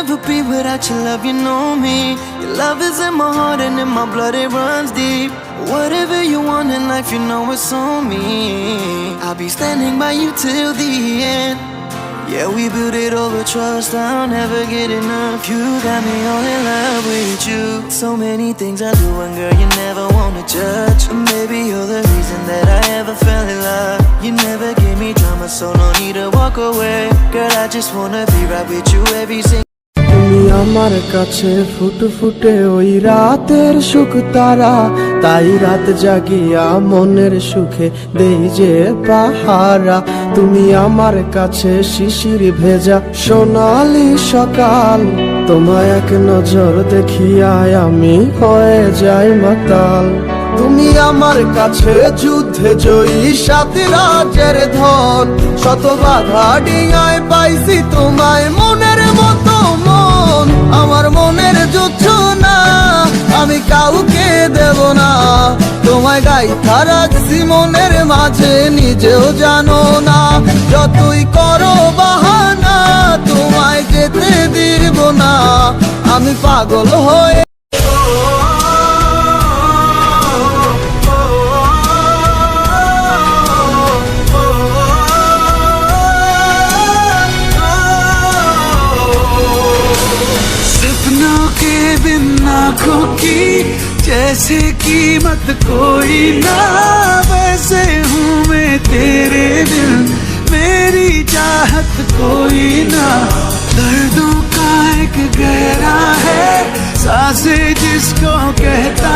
never be without your love, you know me. Your love is in my heart and in my blood, it runs deep. Whatever you want in life, you know it's on me. I'll be standing by you till the end. Yeah, we built it over trust, I'll never get enough. You got me all in love with you. So many things I do and girl, you never wanna judge. And maybe you're the reason that I ever fell in love. You never gave me drama, so no need to walk away. Girl, I just wanna be right with you every single তুমি আমার কাছে ফুটফুটে ওই রাতের সুখ তারা, তাই রাত জাগিয়া মনের সুখে দেই যে পাহারা। তুমি আমার কাছে শিশির ভেজা সোনালি সকাল, তোমায় এক নজর দেখিয়ায় আমি হয়ে যাই মাতাল। তুমি আমার কাছে যুদ্ধে জয়ী সাত রাজের ধন, শত বাধা ডিঙায় পাইছি তোমায় মনের মতো মন। আমার মনের যুদ্ধ না আমি কাউকে দেব না, তোমায় গাইথা রাখছি মনের মাঝে নিজেও জানো না। যতই করো বাহানা তোমায় যেতে দিব না, আমি পাগল হয়ে आँखों की जैसे कीमत कोई ना, वैसे हूँ मैं तेरे दिल मेरी चाहत कोई ना। दर्दों का एक गहरा है सांसें जिसको कहता